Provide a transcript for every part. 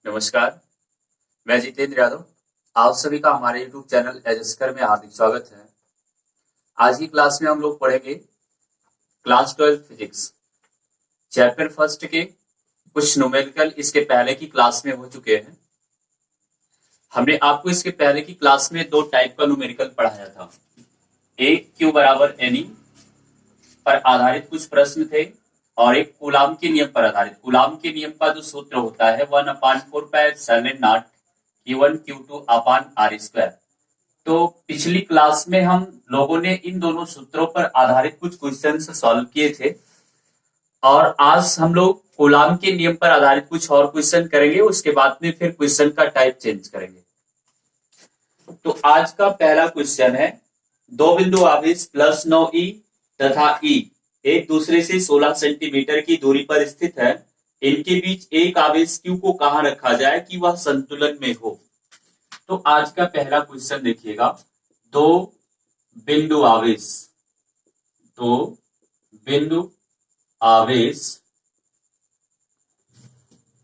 नमस्कार, मैं जितेंद्र यादव। आप सभी का हमारे YouTube चैनल एजस्कर में हार्दिक स्वागत है। आज की क्लास में हम लोग पढ़ेंगे क्लास 12 फिजिक्स चैप्टर फर्स्ट के कुछ न्यूमेरिकल इसके पहले की क्लास में हो चुके हैं। हमने आपको इसके पहले की क्लास में दो टाइप का न्यूमेरिकल पढ़ाया था। एक Q बराबर NE पर आधारित कुछ प्रश्न थे और एक कूलाम के नियम पर आधारित। कूलाम के नियम का जो सूत्र होता है 1/4πε0 Q1 Q2 अपान R²। तो पिछली क्लास में हम लोगों ने इन दोनों सूत्रों पर आधारित कुछ क्वेश्चन सॉल्व किए थे और आज हम लोग कूलाम के नियम पर आधारित कुछ और क्वेश्चन करेंगे। उसके बाद में फिर क्वेश्चन का टाइप चेंज करेंगे। तो आज का पहला क्वेश्चन है, दो बिंदु आवेश +9e तथा E एक दूसरे से 16 सेंटीमीटर की दूरी पर स्थित है। इनके बीच एक आवेश Q को कहां रखा जाए कि वह संतुलन में हो। तो आज का पहला क्वेश्चन देखिएगा, दो बिंदु आवेश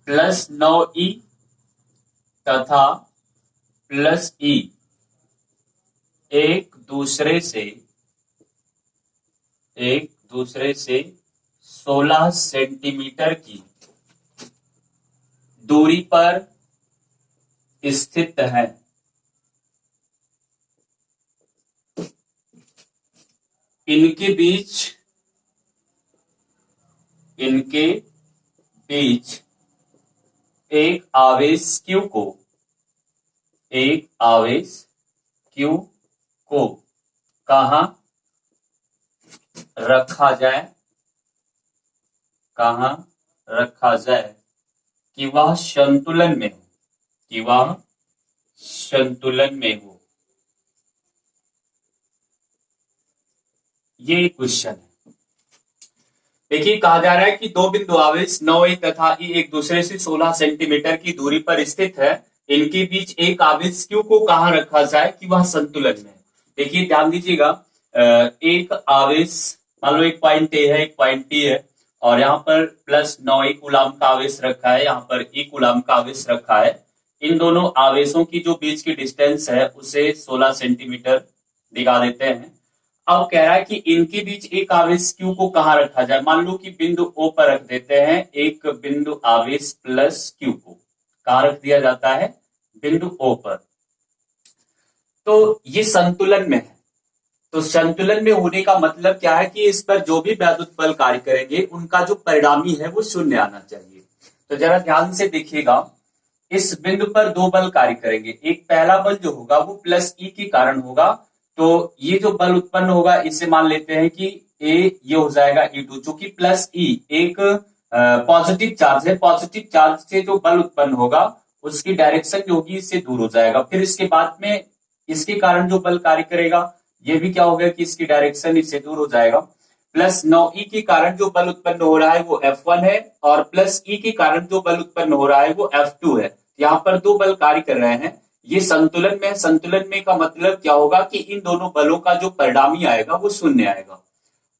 +9e तथा +e एक दूसरे से 16 सेंटीमीटर की दूरी पर स्थित है। इनके बीच एक आवेश Q को कहां रखा जाए कि वह संतुलन में हो। ये क्वेश्चन है। देखिए, कहा जा रहा है कि दो बिंदु आवेश 9e तथा E एक दूसरे से 16 सेंटीमीटर की दूरी पर स्थित है। इनके बीच एक आवेश Q को कहां रखा जाए कि वह संतुलन में है। देखिए, ध्यान दीजिएगा, एक आवेश मान लो एक पॉइंट ए है, एक पॉइंट टी है और यहाँ पर +9e कूलाम का आवेश रखा है, यहाँ पर E कूलाम का आवेश रखा है। इन दोनों आवेशों की जो बीच की डिस्टेंस है उसे 16 सेंटीमीटर दिखा देते हैं। अब कह रहा है कि इनके बीच एक आवेश Q को कहां रखा जाए। मान लो कि बिंदु O पर रख देते हैं। एक बिंदु आवेश +Q को कहां रख दिया जाता है? बिंदु O पर। तो ये संतुलन में है। तो संतुलन में होने का मतलब क्या है कि इस पर जो भी वैद्युत बल कार्य करेंगे उनका जो परिणामी है वो शून्य आना चाहिए। तो जरा ध्यान से देखिएगा, इस बिंदु पर दो बल कार्य करेंगे। एक पहला बल जो होगा वो +E के कारण होगा। तो ये जो बल उत्पन्न होगा इसे मान लेते हैं कि A ये हो जाएगा E2। चूंकि +E एक पॉजिटिव चार्ज है, पॉजिटिव चार्ज से जो बल उत्पन्न होगा उसकी डायरेक्शन जो होगी इससे दूर हो जाएगा। फिर इसके बाद में इसके कारण जो बल कार्य करेगा ये भी क्या होगा कि इसकी डायरेक्शन इससे दूर हो जाएगा। +9e के कारण जो बल उत्पन्न हो रहा है वो F1 है और +E के कारण जो बल उत्पन्न हो रहा है वो F2 है। यहाँ पर दो बल कार्य कर रहे हैं। ये संतुलन में, संतुलन में का मतलब क्या होगा कि इन दोनों बलों का जो परिणामी आएगा वो शून्य आएगा।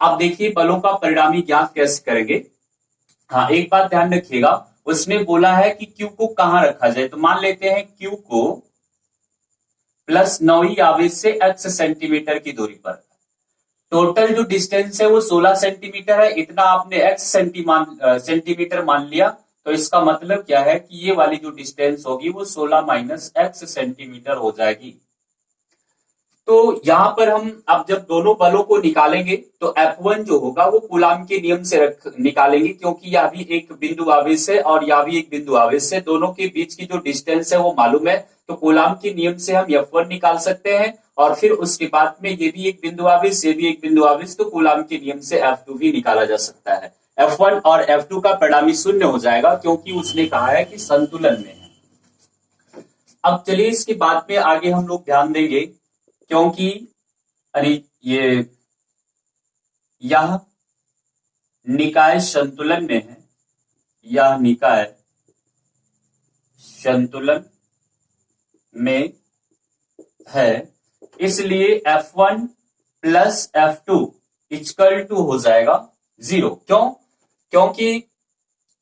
अब देखिए, बलों का परिणामी ज्ञात कैसे करेंगे। हाँ, एक बात ध्यान रखिएगा, उसने बोला है कि Q को कहां रखा जाए। तो मान लेते हैं Q को +9e आवेश से x सेंटीमीटर की दूरी पर। टोटल जो डिस्टेंस है वो 16 सेंटीमीटर है। इतना आपने x सेंटीमीटर मान लिया। तो इसका मतलब क्या है कि ये वाली जो डिस्टेंस होगी वो 16 - x सेंटीमीटर हो जाएगी। तो यहां पर हम अब जब दोनों बलों को निकालेंगे तो F1 जो होगा वो कूलाम के नियम से निकालेंगे, क्योंकि यह भी एक बिंदु आवेश है और यह भी एक बिंदु आवेश है। दोनों के बीच की जो डिस्टेंस है वो मालूम है। तो कूलाम के नियम से हम F1 निकाल सकते हैं और फिर उसके बाद में ये भी एक बिंदु आवेश, ये भी एक बिंदु आवेश, तो कूलाम के नियम से F2 भी निकाला जा सकता है। F1 और F2 का परिणामी शून्य हो जाएगा क्योंकि उसने कहा है कि संतुलन में है। अब चलिए इसके बाद में आगे हम लोग ध्यान देंगे, क्योंकि यह निकाय संतुलन में है, यह निकाय संतुलन में है, इसलिए F1 plus F2 equal to हो जाएगा 0। क्यों? क्योंकि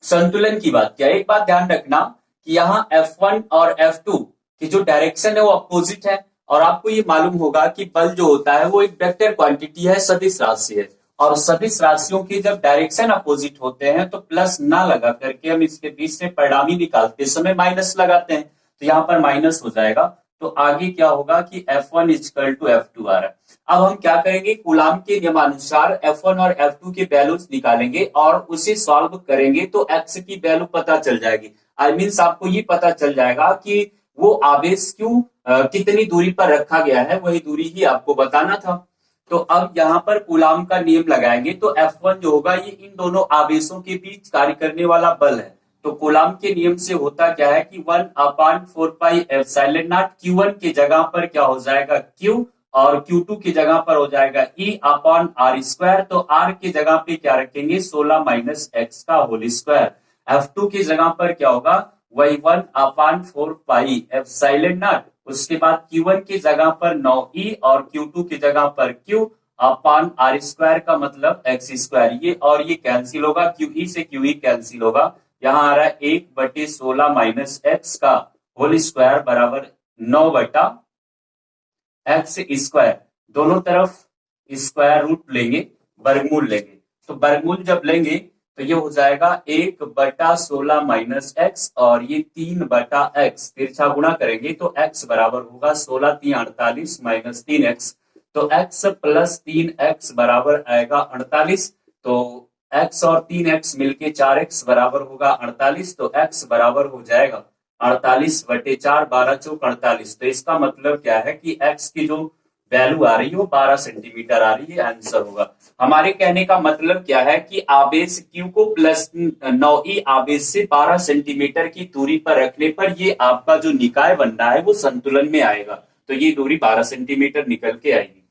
संतुलन की बात क्या, एक बात ध्यान रखना कि यहाँ F1 और F2 की जो डायरेक्शन है वो अपोजिट है, और आपको ये मालूम होगा कि बल जो होता है वो एक वेक्टर क्वांटिटी है, सदिश राशि है, और सदिश राशियों की जब डायरेक्शन अपोजिट होते हैं तो प्लस ना लगा करके हम इसके बीच से परिणामी निकालते समय माइनस लगाते हैं, तो यहाँ पर माइनस हो जाएगा। तो आगे क्या होगा कि F1 इक्वल टू F2 आ रहा है। अब हम क्या करेंगे, कूलाम के नियमानुसार F1 और F2 के वैल्यूज निकालेंगे और उसे सॉल्व करेंगे तो x की वैल्यू पता चल जाएगी। आई मीन्स आपको ये पता चल जाएगा कि वो आवेश क्यों कितनी दूरी पर रखा गया है, वही दूरी ही आपको बताना था। तो अब यहाँ पर कूलाम का नियम लगाएंगे तो F1 जो होगा ये इन दोनों आवेशों के बीच कार्य करने वाला बल है। तो कूलाम के नियम से होता क्या है कि 1/4πε0 Q1 की जगह पर क्या हो जाएगा Q, और Q2 की जगह पर हो जाएगा E/r²। तो r की जगह पे क्या रखेंगे 16 माइनस x का होल स्क्वायर। F2 की जगह पर क्या होगा वही 1/4πε0, उसके बाद Q1 की जगह पर 9e और Q2 की जगह पर Q/r² का मतलब x²। ये और ये कैंसिल होगा, QE से QE कैंसिल होगा, यहाँ आ रहा है 1/16 माइनस x का होल स्क्वायर बराबर 9/x²। दोनों तरफ स्क्वायर रूट लेंगे, वर्गमूल लेंगे, तो वर्गमूल जब लेंगे तो ये हो जाएगा 1/16 माइनस x और ये 3/x, तिरछा गुणा करेंगे तो x बराबर होगा 16 3 48 माइनस 3x, तो x प्लस 3x बराबर आएगा 48। तो x और 3x मिलके 4x बराबर होगा 48, तो x बराबर हो जाएगा 48/4, 12 चौक 48। तो इसका मतलब क्या है कि x की जो वैल्यू आ रही है वो 12 सेंटीमीटर आ रही है, आंसर होगा। हमारे कहने का मतलब क्या है कि आवेश Q को प्लस 9e आवेश से 12 सेंटीमीटर की दूरी पर रखने पर ये आपका जो निकाय बन रहा है वो संतुलन में आएगा, तो ये दूरी 12 सेंटीमीटर निकल के आएगी।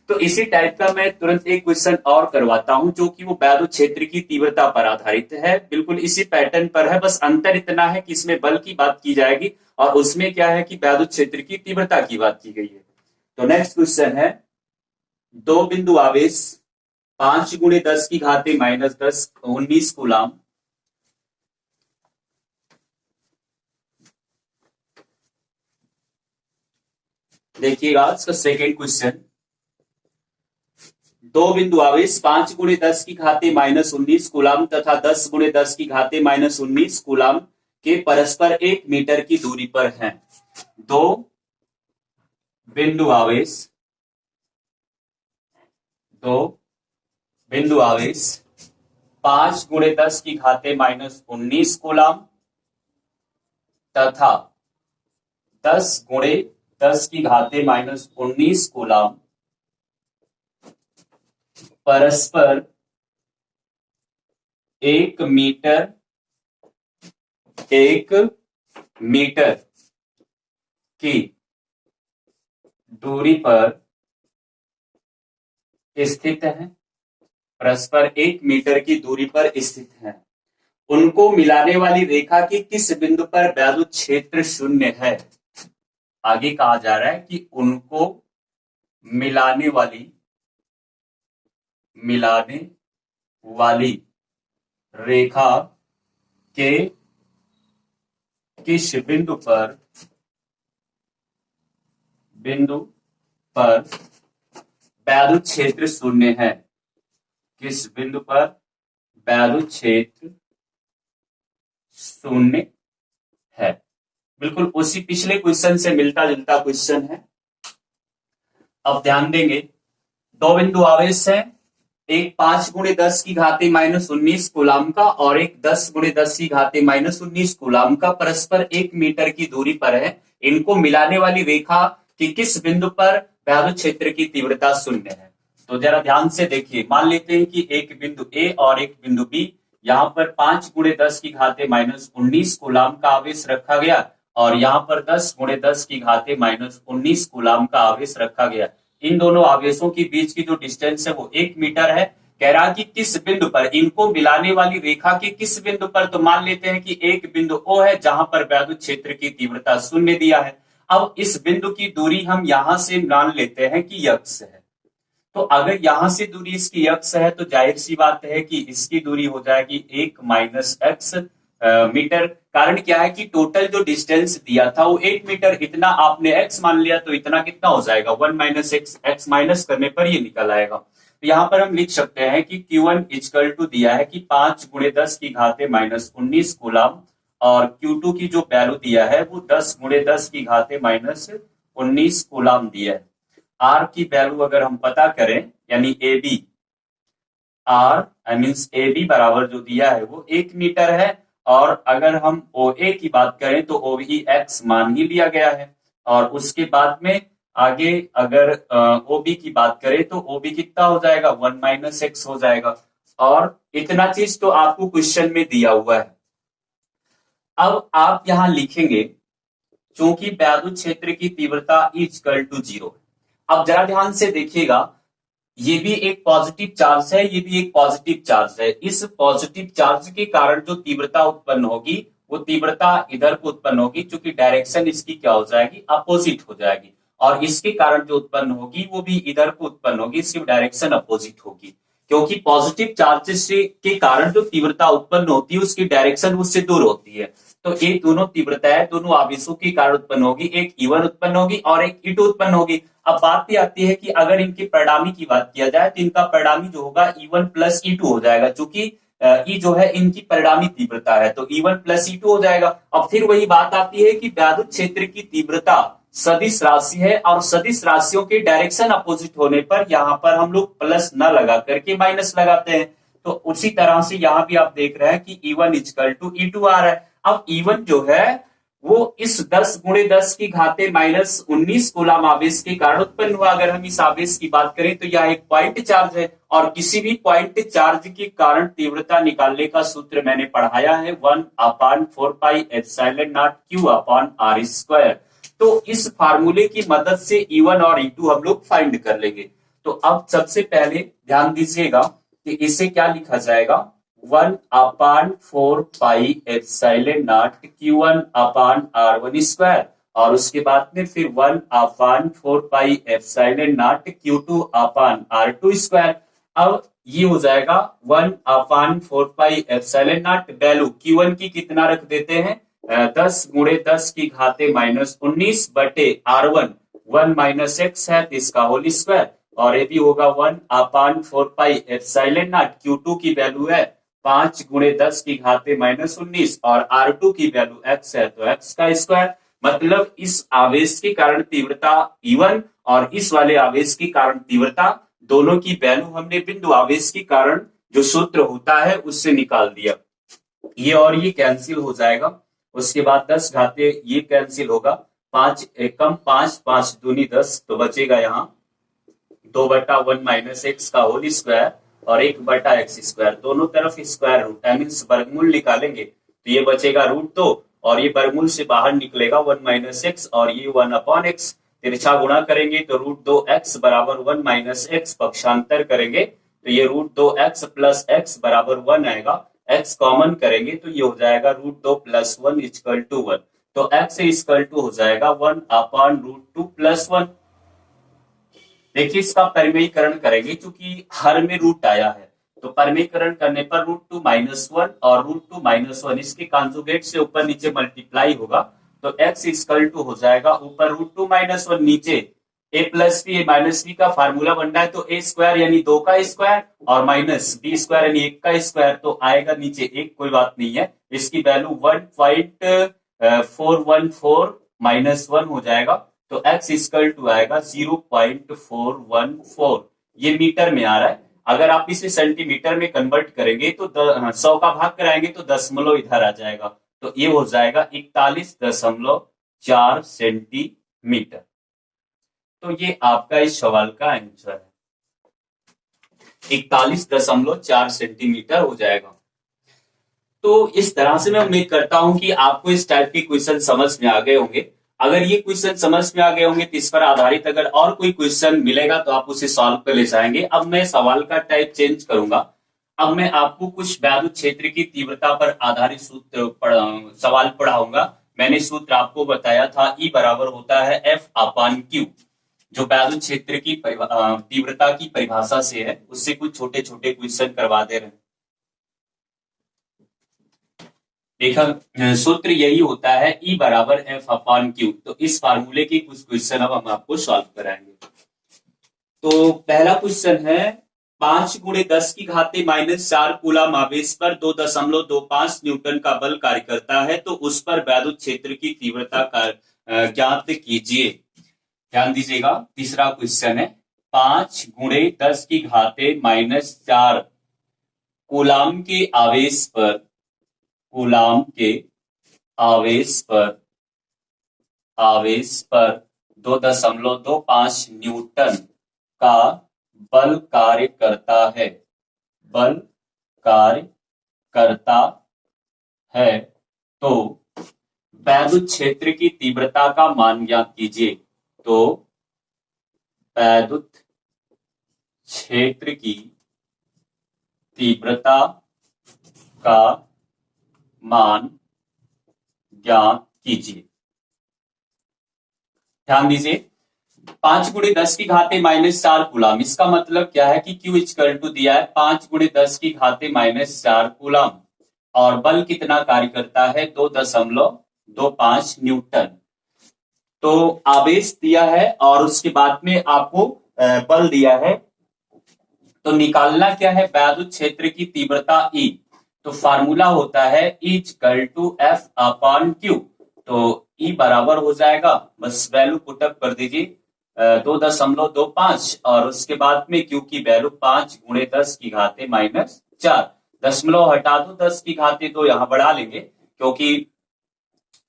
तो इसी टाइप का मैं तुरंत एक क्वेश्चन और करवाता हूं जो कि वो वैद्युत क्षेत्र की तीव्रता पर आधारित है, बिल्कुल इसी पैटर्न पर है, बस अंतर इतना है कि इसमें बल की बात की जाएगी और उसमें क्या है कि वैद्युत क्षेत्र की तीव्रता की बात की गई है। तो नेक्स्ट क्वेश्चन है, दो बिंदु आवेश 5 × 10⁻−10 19 कूलाम देखिएगा इसका सेकेंड क्वेश्चन। दो बिंदु आवेश 5 × 10⁻−19 कूलाम तथा 10 × 10⁻−19 कूलाम के परस्पर 1 मीटर की दूरी पर हैं। दो बिंदु आवेश 5 × 10⁻19 कूलाम तथा 10 × 10⁻19 कूलाम परस्पर 1 मीटर की दूरी पर स्थित है, परस्पर 1 मीटर की दूरी पर स्थित है। उनको मिलाने वाली रेखा के किस बिंदु पर वैद्युत क्षेत्र 0 है। आगे कहा जा रहा है कि उनको मिलाने वाली रेखा के किस बिंदु पर वैद्युत क्षेत्र 0 है, किस बिंदु पर वैद्युत क्षेत्र 0 है। बिल्कुल उसी पिछले क्वेश्चन से मिलता जुलता क्वेश्चन है। अब ध्यान देंगे, दो बिंदु आवेश है, एक 5 × 10⁻−19 कूलाम का और एक 10 × 10⁻−19 कूलाम का परस्पर 1 मीटर की दूरी पर है। इनको मिलाने वाली रेखा कि किस बिंदु पर वैद्युत क्षेत्र की तीव्रता 0 है। तो जरा ध्यान से देखिए, मान लेते हैं कि एक बिंदु ए और एक बिंदु बी, यहाँ पर 5 × 10⁻−19 कूलाम का आवेश रखा गया और यहाँ पर 10 × 10⁻−19 कूलाम का आवेश रखा गया। इन दोनों आवेशों के बीच की जो डिस्टेंस है वो 1 मीटर है। कह रहा कि किस बिंदु पर, इनको मिलाने वाली रेखा के किस बिंदु पर, तो मान लेते हैं कि एक बिंदु ओ है जहां पर वैद्युत क्षेत्र की तीव्रता 0 दिया है। अब इस बिंदु की दूरी हम यहां से मान लेते हैं कि x है। तो अगर यहां से दूरी इसकी x है तो जाहिर सी बात है कि इसकी दूरी हो जाएगी 1 - x, मीटर। कारण क्या है कि टोटल जो डिस्टेंस दिया था वो 8 मीटर, इतना आपने x मान लिया तो इतना कितना हो जाएगा 1 माइनस x माइनस करने पर ये निकल आएगा। तो यहाँ पर हम लिख सकते हैं कि Q1 इक्वल टू दिया है कि 5 गुणे 10 की घाते माइनस 19 कूलम, और Q2 की जो वैल्यू दिया है वो 10 गुणे 10 की घाते माइनस 19 कूलम दिया है। R की वैल्यू अगर हम पता करें यानी AB, R I means A B बराबर जो दिया है वो 1 मीटर है, और अगर हम ओ ए की बात करें तो ओ भी एक्स मान ही लिया गया है। और उसके बाद में आगे अगर ओ बी की बात करें तो ओ बी कितना हो जाएगा 1 माइनस एक्स हो जाएगा। और इतना चीज तो आपको क्वेश्चन में दिया हुआ है। अब आप यहां लिखेंगे चूंकि वैद्युत क्षेत्र की तीव्रता इक्वल टू 0। अब जरा ध्यान से देखिएगा, ये भी एक पॉजिटिव चार्ज है, ये भी एक पॉजिटिव चार्ज है। इस पॉजिटिव चार्ज के कारण जो तीव्रता उत्पन्न होगी वो तीव्रता इधर को उत्पन्न होगी, क्योंकि डायरेक्शन इसकी क्या हो जाएगी अपोजिट हो जाएगी। और इसके कारण जो उत्पन्न होगी वो भी इधर को उत्पन्न होगी, इसकी डायरेक्शन अपोजिट होगी। क्योंकि पॉजिटिव चार्ज से के कारण जो तीव्रता उत्पन्न होती है उसकी डायरेक्शन उससे दूर होती है। तो ये दोनों तीव्रताएं दोनों आवेशों के कारण उत्पन्न होगी, एक E1 उत्पन्न होगी और एक E2 उत्पन्न होगी। अब बात ये आती है कि अगर इनके परिणामी की बात किया जाए तो इनका परिणामी जो होगा E1 प्लस E2 हो जाएगा, क्योंकि E जो है इनकी परिणामी तीव्रता है, तो E1 प्लस E2 हो जाएगा। अब फिर वही बात आती है कि वैद्युत क्षेत्र की तीव्रता सदिश राशि है, और सदिश राशियों के डायरेक्शन अपोजिट होने पर यहाँ पर हम लोग प्लस न लगा करके माइनस लगाते हैं। तो उसी तरह से यहाँ भी आप देख रहे हैं कि E1 इक्वल टू E2 आ रहा है। अब E1 जो है वो इस 10 गुणे 10 की घाते माइनस 19 कूलम आवेश के कारण उत्पन्न हुआ। अगर हम इस आवेश की बात करें तो यह एक पॉइंट चार्ज है, और किसी भी पॉइंट चार्ज के कारण तीव्रता निकालने का सूत्र मैंने पढ़ाया है 1/4πε0 Q/r²। तो इस फार्मूले की मदद से E1 और E2 हम लोग फाइंड कर लेंगे। तो अब सबसे पहले ध्यान दीजिएगा कि इसे क्या लिखा जाएगा 1/4πε0 Q1/r² और उसके बाद में फिर 1/4πε0 Q2/r²। अब ये हो जाएगा 1/4πε0 वैल्यू Q1 की कितना रख देते हैं 10 गुणे 10 की घाते माइनस 19 बटे R1 1 माइनस एक्स है तो इसका होल स्क्वायर, और ये भी होगा 1/4πε0 Q2 की वैल्यू है 5 गुणे 10 की घाते माइनस 19 और R2 की वैल्यू x है तो x का स्क्वायर। मतलब इस आवेश के कारण तीव्रता E1 और इस वाले आवेश के कारण तीव्रता दोनों की वैल्यू हमने बिंदु आवेश के कारण जो सूत्र होता है उससे निकाल दिया। ये और ये कैंसिल हो जाएगा, उसके बाद 10 घाते ये कैंसिल होगा, 5 एकम 5 5 दूनी 10 तो बचेगा यहाँ 2/1 माइनस एक्स का होल स्क्वायर और 1/x²। दोनों तरफ स्क्वायर रूट आई मीन वर्गमूल निकालेंगे तो ये बचेगा √2 और ये वर्गमूल से बाहर निकलेगा 1 माइनस एक्स और ये 1/x। तिरछा गुणा करेंगे तो √2x बराबर 1 माइनस एक्स, पक्षांतर करेंगे तो ये √2x प्लस x बराबर 1 आएगा। x कॉमन करेंगे तो ये हो जाएगा √2 प्लस 1 इक्वल टू 1। तो x इक्वल टू हो जाएगा 1/√2 प्लस 1। देखिए इसका परिमेयीकरण करेंगे क्योंकि हर में रूट आया है, तो परिमेयीकरण करने पर √2 माइनस 1 और √2 माइनस 1 इसके कॉन्जुगेट से ऊपर नीचे मल्टीप्लाई होगा तो x इक्वल टू हो जाएगा ऊपर √2 माइनस 1 नीचे a plus B, A minus B का फार्मूला बन रहा है तो a स्क्वायर यानी 2 का स्क्वायर और माइनस b स्क्वायर यानी 1 का स्क्वायर, तो आएगा नीचे 1, कोई बात नहीं है। इसकी वैल्यू 1.414 माइनस 1 हो जाएगा तो x इक्वल टू आएगा 0.414। ये मीटर में आ रहा है, अगर आप इसे सेंटीमीटर में कन्वर्ट करेंगे तो 100 का भाग कराएंगे तो दशमलव इधर आ जाएगा, तो ये हो जाएगा 41.4 सेंटीमीटर। तो ये आपका इस सवाल का आंसर है, 41.4 सेंटीमीटर हो जाएगा। तो इस तरह से मैं उम्मीद करता हूं कि आपको इस टाइप के क्वेश्चन समझ में आ गए होंगे। अगर ये क्वेश्चन समझ में आ गए होंगे तो इस पर आधारित अगर और कोई क्वेश्चन मिलेगा तो आप उसे सॉल्व कर ले जाएंगे। अब मैं सवाल का टाइप चेंज करूंगा, अब मैं आपको कुछ वैद्युत क्षेत्र की तीव्रता पर आधारित सूत्र सवाल पढ़ाऊंगा। मैंने सूत्र आपको बताया था E बराबर होता है F/Q, जो वैद्युत क्षेत्र की तीव्रता की परिभाषा से है, उससे कुछ छोटे छोटे क्वेश्चन करवा दे रहे हैं। देखा, सूत्र यही होता है E बराबर एफ अपॉन क्यू। तो इस फार्मूले की कुछ क्वेश्चन अब हम आपको सॉल्व कराएंगे। तो पहला क्वेश्चन है 5 × 10⁻⁻⁴ कूलम आवेश पर 2.25 न्यूटन का बल कार्य करता है, तो उस पर वैद्युत क्षेत्र की तीव्रता का ज्ञात कीजिए। ध्यान दीजिएगा, तीसरा क्वेश्चन है 5 × 10⁻⁻⁴ कूलम के आवेश पर, कूलम के आवेश पर 2.25 न्यूटन का बल कार्य करता है, बल कार्य करता है, तो वैद्युत क्षेत्र की तीव्रता का मान ज्ञात कीजिए। तो वैद्युत क्षेत्र की तीव्रता का मान ज्ञात कीजिए। ध्यान दीजिए, 5 × 10⁻⁻⁴ कूलम, इसका मतलब क्या है कि Q इक्वल टू दिया है 5 × 10⁻⁻⁴ कूलम, और बल कितना कार्य करता है 2.25 न्यूटन। तो आवेश दिया है और उसके बाद में आपको बल दिया है, तो निकालना क्या है, वैद्युत क्षेत्र की तीव्रता E। तो फार्मूला होता है E equal to F upon Q. तो E बराबर हो जाएगा, बस वैल्यू पुटअप कर दीजिए 2.25, और उसके बाद में Q की वैल्यू 5 × 10⁻⁻⁴। दशमलव हटा दो, 10⁻², यहां बढ़ा लेंगे क्योंकि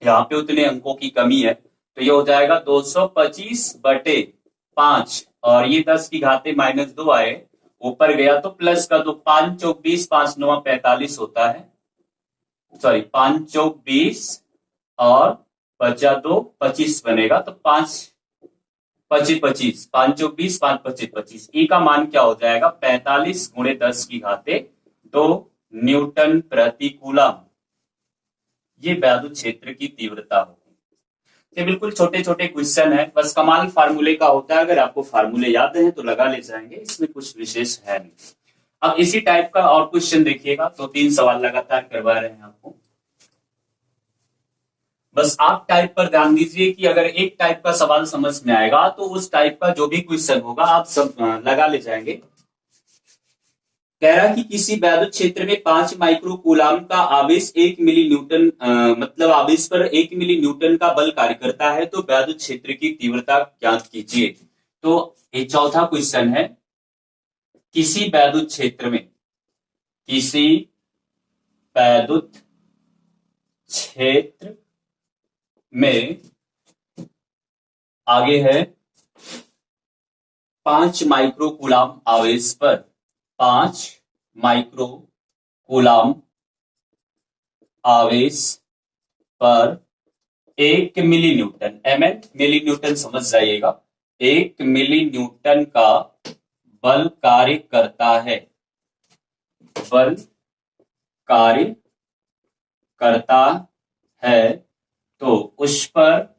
यहाँ पे उतने अंकों की कमी है। तो ये हो जाएगा 225/5, और ये 10⁻⁻² आए, ऊपर गया तो प्लस का, तो 5 चौक 20, 5 9 45 होता है, सॉरी 5 चौक 20 और 5 25 बनेगा, तो 5 25 25, 5 चौक 20, 5 25 25। ई का मान क्या हो जाएगा 45 × 10⁻², न्यूटन प्रति कूलम। ये वैद्युत क्षेत्र की तीव्रता होगी। ये बिल्कुल छोटे छोटे क्वेश्चन है, बस कमाल फार्मूले का होता है। अगर आपको फार्मूले याद है तो लगा ले जाएंगे, इसमें कुछ विशेष है नहीं। अब इसी टाइप का और क्वेश्चन देखिएगा, तो 3 सवाल लगातार करवा रहे हैं आपको। बस आप टाइप पर ध्यान दीजिए कि अगर एक टाइप का सवाल समझ में आएगा तो उस टाइप का जो भी क्वेश्चन होगा आप सब लगा ले जाएंगे। कह रहा कि किसी वैद्युत क्षेत्र में 5 माइक्रो कूलम का आवेश 1 मिली न्यूटन, मतलब आवेश पर 1 मिली न्यूटन का बल कार्य करता है, तो वैद्युत क्षेत्र की तीव्रता ज्ञात कीजिए। तो ये चौथा क्वेश्चन है, किसी वैद्युत क्षेत्र में, किसी वैद्युत क्षेत्र में, आगे है 5 माइक्रो कूलम आवेश पर, 5 माइक्रो कूलम आवेश पर 1 मिली न्यूटन, mn मिली न्यूटन समझ जाइएगा, 1 मिली न्यूटन का बल कार्य करता है, बल कार्य करता है, तो उस पर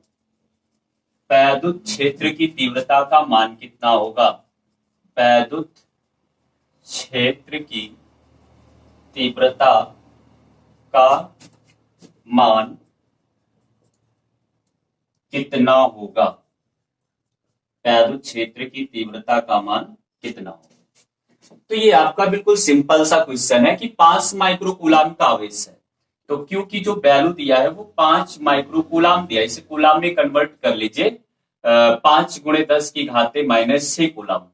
वैद्युत क्षेत्र की तीव्रता का मान कितना होगा। वैद्युत क्षेत्र की तीव्रता का मान कितना होगा, वैद्युत क्षेत्र की तीव्रता का मान कितना होगा। तो ये आपका बिल्कुल सिंपल सा क्वेश्चन है कि 5 माइक्रो कूलम का आवेश है, तो क्यू की जो वैल्यू दिया है वो 5 माइक्रो कूलम दिया है, इसे कूलम में कन्वर्ट कर लीजिए, 5 × 10⁻⁻⁶ कूलम।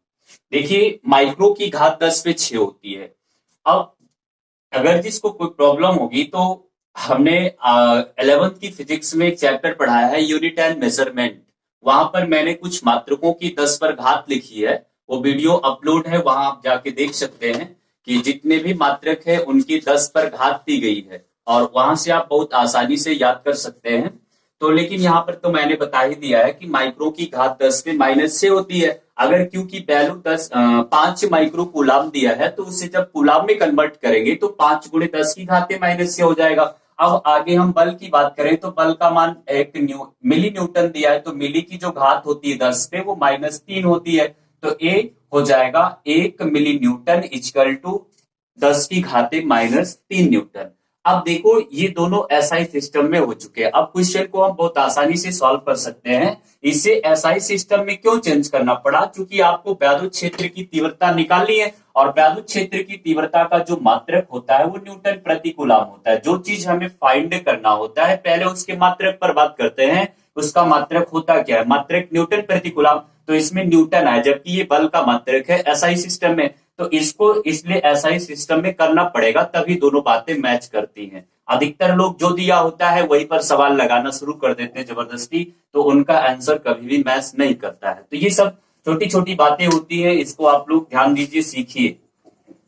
देखिए माइक्रो की घात 10/6 होती है। अब अगर जिसको कोई प्रॉब्लम होगी तो हमने 11th की फिजिक्स में एक चैप्टर पढ़ाया है यूनिट एंड मेजरमेंट, वहां पर मैंने कुछ मात्रकों की 10 पर घात लिखी है, वो वीडियो अपलोड है, वहां आप जाके देख सकते हैं कि जितने भी मात्रक है उनकी 10 पर घात दी गई है, और वहां से आप बहुत आसानी से याद कर सकते हैं। तो लेकिन यहाँ पर तो मैंने बता ही दिया है कि माइक्रो की घात 10/-6 होती है। अगर क्यू की वैल्यू 5 माइक्रो कूलम दिया है तो उसे जब कूलम में कन्वर्ट करेंगे तो 5 × 10⁻⁻⁶ हो जाएगा। अब आगे हम बल की बात करें तो बल का मान 1 मिली न्यूटन दिया है, तो मिली की जो घात होती है 10 पे वो -3 होती है, तो ए हो जाएगा 1 मिली न्यूटन इक्वल टू 10⁻³ -3 न्यूटन। अब देखो ये दोनों एसआई सिस्टम में हो चुके हैं। अब क्वेश्चन को हम बहुत आसानी से सॉल्व कर सकते हैं। इसे एसआई सिस्टम में क्यों चेंज करना पड़ा? क्योंकि आपको वैद्युत क्षेत्र की तीव्रता निकालनी है, और वैद्युत क्षेत्र की तीव्रता का जो मात्रक होता है वो न्यूटन प्रति कूलम होता है। जो चीज हमें फाइंड करना होता है पहले उसके मात्रक पर बात करते हैं। उसका मात्रक होता क्या है? मात्रक न्यूटन प्रति कूलम, तो इसमें न्यूटन है, जबकि ये बल का मात्रक है एसआई सिस्टम में। तो इसको इसलिए एसआई सिस्टम में करना पड़ेगा, तभी दोनों बातें मैच करती हैं। अधिकतर लोग जो दिया होता है वहीं पर सवाल लगाना शुरू कर देते हैं जबरदस्ती, तो उनका आंसर कभी भी मैच नहीं करता है। तो ये सब छोटी छोटी बातें होती है, इसको आप लोग ध्यान दीजिए, सीखिए।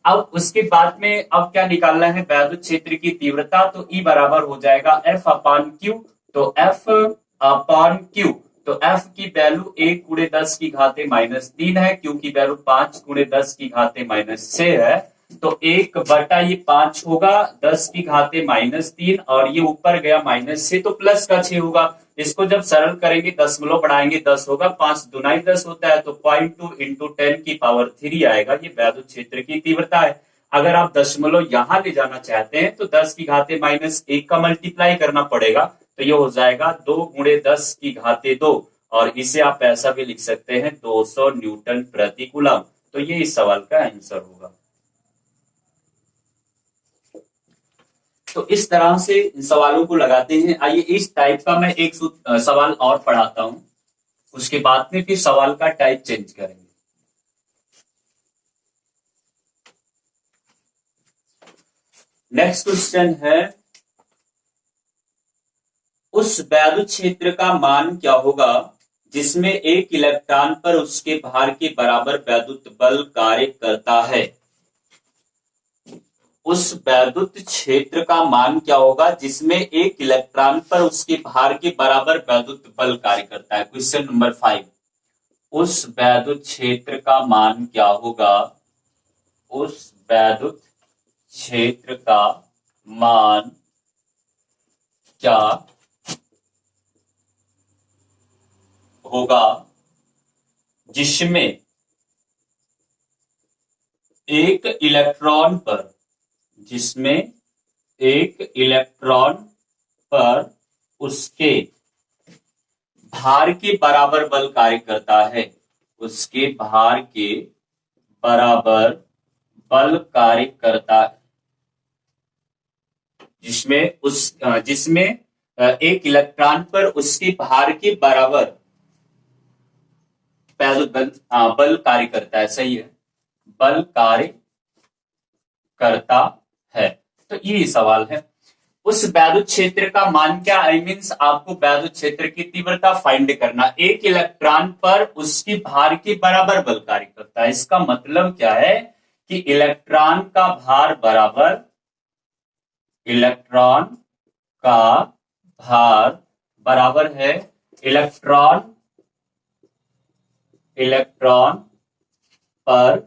अब उसके बाद में अब क्या निकालना है? वैद्युत क्षेत्र की तीव्रता। तो E बराबर हो जाएगा F अपान Q। तो F अपान Q, तो F की वैल्यू 1 गुणे 10 की घाते -3 है, Q की वैल्यू 5 गुणे 10 की घाते -6 है। तो 1 बटा ये 5 होगा 10 की घाते -3, और ये ऊपर गया -6 तो प्लस का 6 होगा। इसको जब सरल करेंगे, दशमलव बढ़ाएंगे 10 होगा, 5 दूनाई 10 होता है, तो 0.2 इंटू 10 की पावर 3 आएगा। ये वैद्युत क्षेत्र की तीव्रता है। अगर आप दशमलव यहां ले जाना चाहते हैं तो 10 की घाते -1 का मल्टीप्लाई करना पड़ेगा, तो ये हो जाएगा 2 गुणे 10 की घाते 2, और इसे आप ऐसा भी लिख सकते हैं 200 न्यूटन प्रति कूलम। तो ये इस सवाल का आंसर होगा। तो इस तरह से सवालों को लगाते हैं। आइए इस टाइप का मैं एक सवाल और पढ़ाता हूं, उसके बाद में फिर सवाल का टाइप चेंज करेंगे। नेक्स्ट क्वेश्चन है, उस वैद्युत क्षेत्र का मान क्या होगा जिसमें एक इलेक्ट्रॉन पर उसके भार के बराबर वैद्युत बल कार्य करता है? उस वैद्युत क्षेत्र का मान क्या होगा जिसमें एक इलेक्ट्रॉन पर उसके भार के बराबर वैद्युत बल कार्य करता है? क्वेश्चन नंबर 5, उस वैद्युत क्षेत्र का मान क्या होगा? उस वैद्युत क्षेत्र का मान क्या होगा जिसमें एक इलेक्ट्रॉन पर उसके भार के बराबर बल कार्य करता है? उसके भार के बराबर बल कार्य करता है, जिसमें एक इलेक्ट्रॉन पर उसके भार के बराबर बल कार्य करता है। सही है, बल कार्य करता है। तो ये सवाल है। उस वैद्युत क्षेत्र का मान क्या? आई मीन्स आपको वैद्युत क्षेत्र की तीव्रता फाइंड करना। एक इलेक्ट्रॉन पर उसकी भार के बराबर बल कार्य करता है। इसका मतलब क्या है कि इलेक्ट्रॉन का भार बराबर, इलेक्ट्रॉन का भार बराबर है इलेक्ट्रॉन पर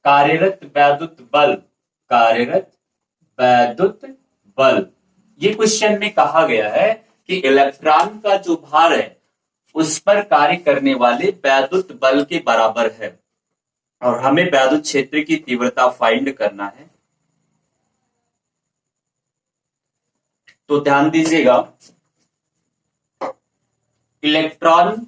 कार्यरत वैद्युत बल। ये क्वेश्चन में कहा गया है कि इलेक्ट्रॉन का जो भार है उस पर कार्य करने वाले वैद्युत बल के बराबर है, और हमें वैद्युत क्षेत्र की तीव्रता फाइंड करना है। तो ध्यान दीजिएगा, इलेक्ट्रॉन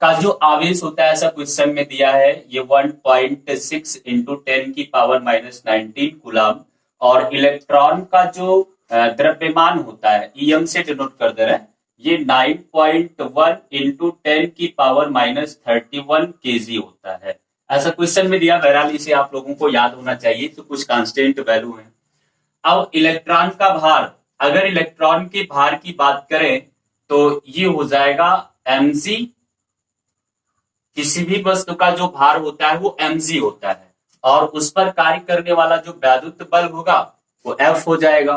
का जो आवेश होता है, ऐसा क्वेश्चन में दिया है, ये 1.6 इंटू 10 की पावर -19 कूलम, और इलेक्ट्रॉन का जो द्रव्यमान होता है, ईएम से डिनोट कर दे रहे हैं, ये 9.1 इंटू 10 की पावर -31 केजी होता है। ऐसा क्वेश्चन में दिया, बहरहाल इसे आप लोगों को याद होना चाहिए। तो कुछ कांस्टेंट वैल्यू है। अब इलेक्ट्रॉन का भार, अगर इलेक्ट्रॉन के भार की बात करें तो ये हो जाएगा mg। किसी भी वस्तु का जो भार होता है वो mg होता है, और उस पर कार्य करने वाला जो वैद्युत बल होगा वो F हो जाएगा।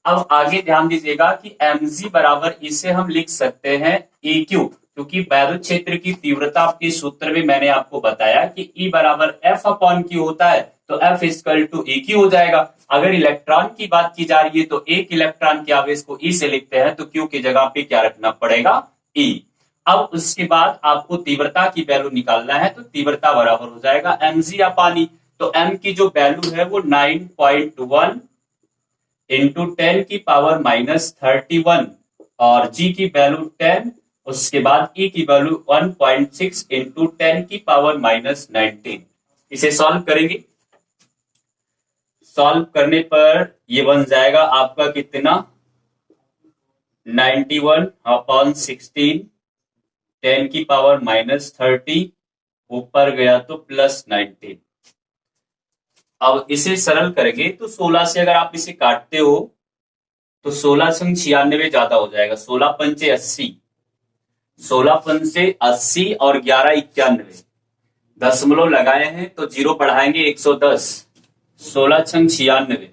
अब आगे ध्यान दीजिएगा कि mg बराबर, इसे हम लिख सकते हैं EQ, क्योंकि वैद्युत क्षेत्र की तीव्रता के सूत्र में मैंने आपको बताया कि E बराबर F अपॉन Q होता है, तो F इक्वल टू EQ हो जाएगा। अगर इलेक्ट्रॉन की बात की जा रही है तो एक इलेक्ट्रॉन के आवेश को E से लिखते हैं, तो Q की जगह पे क्या रखना पड़ेगा? E। अब उसके बाद आपको तीव्रता की वैल्यू निकालना है, तो तीव्रता बराबर हो जाएगा mg या पानी। तो m की जो वैल्यू है वो 9.1 इंटू 10 की पावर -31 और जी की वैल्यू 10, उसके बाद ई की वैल्यू 1.6 इंटू 10 की पावर -19। इसे सॉल्व करेंगे। सॉल्व करने पर ये बन जाएगा आपका कितना, 91/16, 10 की पावर -30, ऊपर गया तो +19। अब इसे सरल करेंगे तो 16 से अगर आप इसे काटते हो तो 16 संग 96 ज्यादा हो जाएगा, 16 पंचे 80, 16 पंचे 80 और 11 91, दशमलव लगाए हैं तो जीरो बढ़ाएंगे 110, 16 छंग 96,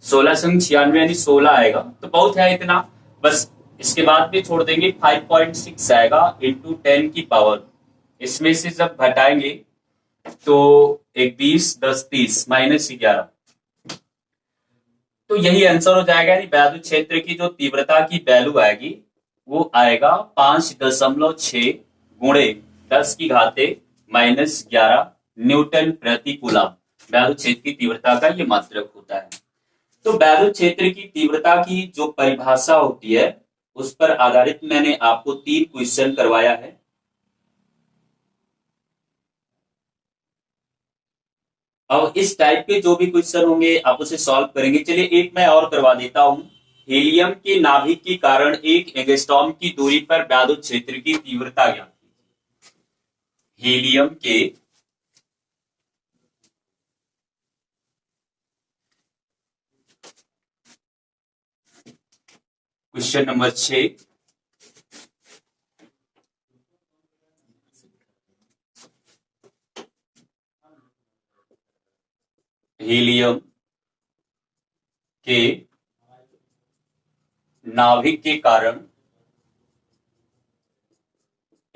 16 संग 96 यानी 16 आएगा, तो बहुत है इतना। बस इसके बाद भी छोड़ देंगे, 5.6 आएगा इंटू 10 की पावर, इसमें से जब घटाएंगे तो एक 20 10 30 -11, तो यही आंसर हो जाएगा। यानी वैद्युत क्षेत्र की जो तीव्रता की वैल्यू आएगी वो आएगा 5.6 गुणे 10 की घाते -11 न्यूटन प्रति कूलम। वैद्युत क्षेत्र की तीव्रता का ये मात्रक होता है। तो वैद्युत क्षेत्र की तीव्रता की जो परिभाषा होती है उस पर आधारित मैंने आपको 3 क्वेश्चन करवाया है। अब इस टाइप के जो भी क्वेश्चन होंगे आप उसे सॉल्व करेंगे। चलिए एक मैं और करवा देता हूं। हीलियम के नाभिक के कारण 1 एंगस्ट्रॉम की दूरी पर वैद्युत क्षेत्र की तीव्रता ज्ञात कीजिए। हीलियम के क्वेश्चन नंबर 6, हीलियम के नाभिक के कारण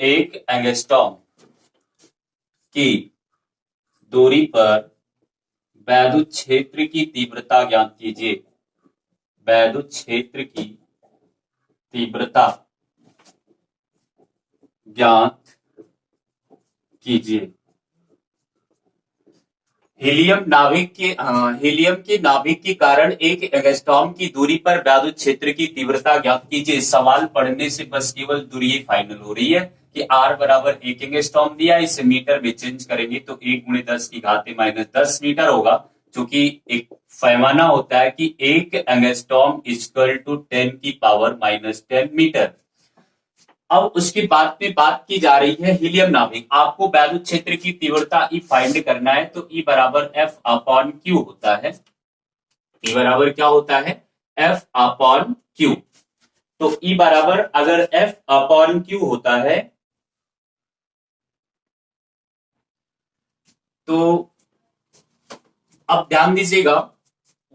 1 एंगस्ट्रॉम की दूरी पर वैद्युत क्षेत्र की तीव्रता ज्ञात कीजिए। वैद्युत क्षेत्र की तीव्रता ज्ञात कीजिए। हीलियम के नाभिक के कारण 1 एंगस्ट्रॉम की दूरी पर वैद्युत क्षेत्र की तीव्रता ज्ञात कीजिए। सवाल पढ़ने से बस केवल दूरी फाइनल हो रही है कि R बराबर 1 एंगस्ट्रॉम दिया, इसे मीटर में चेंज करेंगे तो 1 गुणे 10 की घाते -10 मीटर होगा, क्योंकि एक पैमाना होता है कि 1 एंगस्ट्रॉम इक्वल टू 10 की पावर -10 मीटर। अब उसके बाद में बात की जा रही है हीलियम नाभिक। आपको वैद्युत क्षेत्र की तीव्रता ई फाइंड करना है, तो ई बराबर एफ अपॉन क्यू होता है। ई बराबर क्या होता है, एफ अपॉन क्यू। तो ई बराबर अगर एफ अपॉन क्यू होता है तो अब ध्यान दीजिएगा,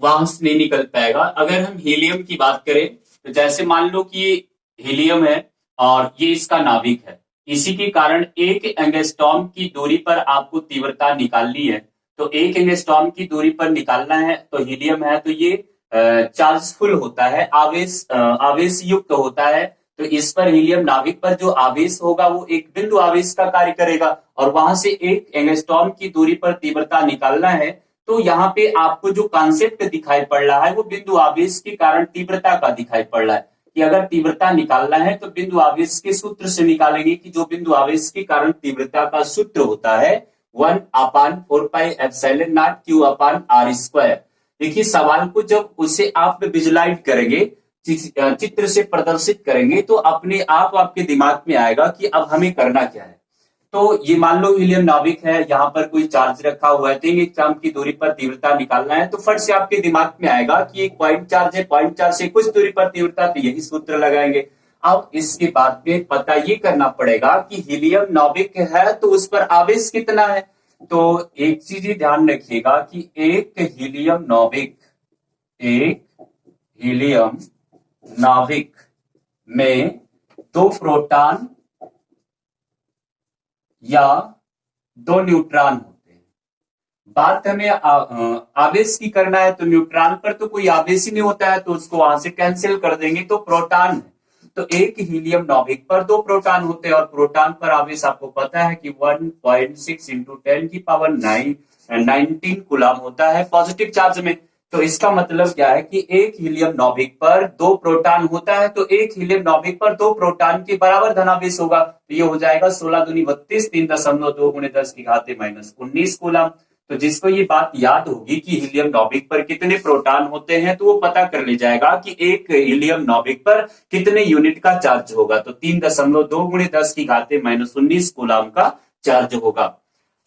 वहां से नहीं निकल पाएगा। अगर हम हीलियम की बात करें तो जैसे मान लो कि हीलियम है और ये इसका नाभिक है, इसी के कारण 1 एंगस्ट्रॉम की दूरी पर आपको तीव्रता निकालनी है। तो 1 एंगस्ट्रॉम की दूरी पर निकालना है, तो हीलियम है तो ये चार्जफुल होता है, आवेश युक्त होता है। तो इस पर हीलियम नाभिक पर जो आवेश होगा वो एक बिंदु आवेश का कार्य करेगा, और वहां से 1 एंगस्ट्रॉम की दूरी पर तीव्रता निकालना है। तो यहाँ पे आपको जो कॉन्सेप्ट दिखाई पड़ रहा है वो बिंदु आवेश के कारण तीव्रता का दिखाई पड़ रहा है, कि अगर तीव्रता निकालना है तो बिंदु आवेश के सूत्र से निकालेंगे, कि जो बिंदु आवेश के कारण तीव्रता का सूत्र होता है 1/4πε0 Q/r²। देखिए सवाल को जब उसे आप विजुलाइज करेंगे, चित्र से प्रदर्शित करेंगे, तो अपने आप आपके दिमाग में आएगा कि अब हमें करना क्या है। तो ये मान लो हीलियम नाभिक है, यहाँ पर कोई चार्ज रखा हुआ है, तो एक एग्जाम की दूरी पर तीव्रता निकालना है, तो फट से आपके दिमाग में आएगा कि एक पॉइंट चार्ज है, पॉइंट चार्ज से कुछ दूरी पर तीव्रता, तो यही सूत्र लगाएंगे। अब इसके बाद में पता ये करना पड़ेगा कि हीलियम नाभिक है तो उस पर आवेश कितना है। तो एक चीज ही ध्यान रखिएगा कि एक हीलियम नाभिक में 2 प्रोटॉन या 2 न्यूट्रॉन होते हैं। बात हमें आवेश की करना है, तो न्यूट्रॉन पर तो कोई आवेश ही नहीं होता है, तो उसको वहां से कैंसिल कर देंगे, तो प्रोटॉन है। तो एक हीलियम नाभिक पर 2 प्रोटॉन होते हैं, और प्रोटॉन पर आवेश आपको पता है कि 1.6 इंटू 10 की पावर 19 कूलम होता है पॉजिटिव चार्ज में। तो इसका मतलब क्या है कि एक हीलियम नाभिक पर 2 प्रोटॉन होता है, तो एक हीलियम नाभिक पर 2 प्रोटॉन के बराबर धनावेश होगा, तो ये हो जाएगा 16 दूनी 32, 3.2 गुणे 10 की घात -19 कूलम। तो जिसको ये बात याद होगी कि हीलियम नाभिक पर कितने प्रोटॉन होते हैं, तो वो पता कर ले जाएगा कि एक हीलियम नाभिक पर कितने यूनिट का चार्ज होगा, तो 3.2 गुणे 10 की घात -19 कूलम का चार्ज होगा।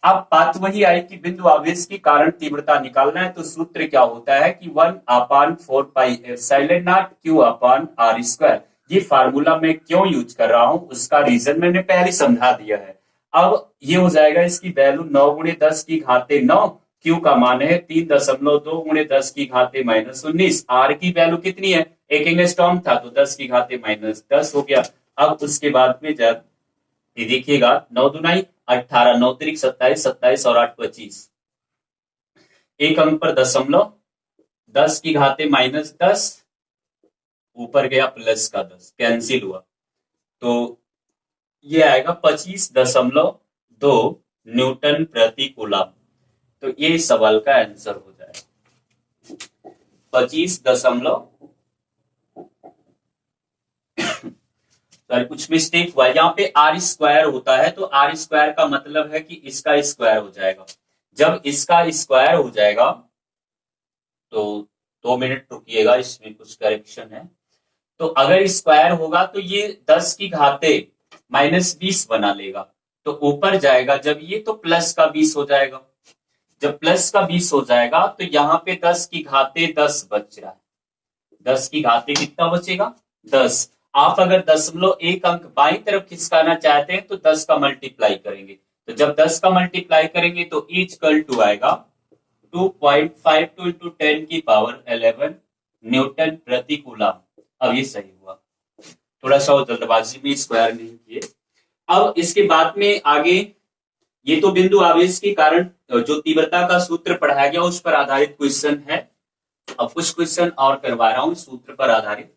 अब बात वही आई कि बिंदु आवेश की कारण तीव्रता निकालना है, तो सूत्र क्या होता है कि 1/4πε0 Q/r²। ये फार्मूला मैं क्यों यूज कर रहा हूं उसका रीजन मैंने पहले समझा दिया है। अब ये हो जाएगा, इसकी वैल्यू 9 गुणे 10 की घाते 9, Q का मान है 3.2 गुणे 10 की घाते -19, R की वैल्यू कितनी है, एक एंगस्ट्रॉम था तो 10 की घाते -10 हो गया। अब उसके बाद में जब ये देखिएगा 9 दुनाई 18, 9 तिरिक 27, 27 और 8 25, एक अंक पर दशमलव, 10 की घाते -10, ऊपर गया प्लस का 10, कैंसिल हुआ, तो ये आएगा 25.2 न्यूटन प्रति कूलम। तो ये सवाल का आंसर हो जाएगा 25. कुछ मिस्टेक हुआ, यहाँ पे आर स्क्वायर होता है, तो आर स्क्वायर का मतलब है कि इसका स्क्वायर हो जाएगा। जब इसका स्क्वायर हो जाएगा तो 2 मिनट रुकिएगा, इसमें कुछ करेक्शन है। तो अगर स्क्वायर होगा तो ये 10 की घाते -20 बना लेगा, तो ऊपर जाएगा जब ये, तो प्लस का 20 हो जाएगा। जब प्लस का 20 हो जाएगा तो यहाँ पे 10 की घाते 10 बच रहा है, 10 की घाते कितना बचेगा 10। आप अगर 0.1 अंक बाई तरफ खिसकाना चाहते हैं तो 10 का मल्टीप्लाई करेंगे, तो जब 10 का मल्टीप्लाई करेंगे तो इक्वल टू आएगा 2.52 इंटू 10 की पावर 11 न्यूटन प्रति कूलम। अब ये सही हुआ, थोड़ा सा जल्दबाजी में स्क्वायर नहीं किए। अब इसके बाद में आगे, ये तो बिंदु आवेश के कारण जो तीव्रता का सूत्र पढ़ाया गया उस पर आधारित क्वेश्चन है। अब कुछ क्वेश्चन और करवा रहा हूं सूत्र पर आधारित।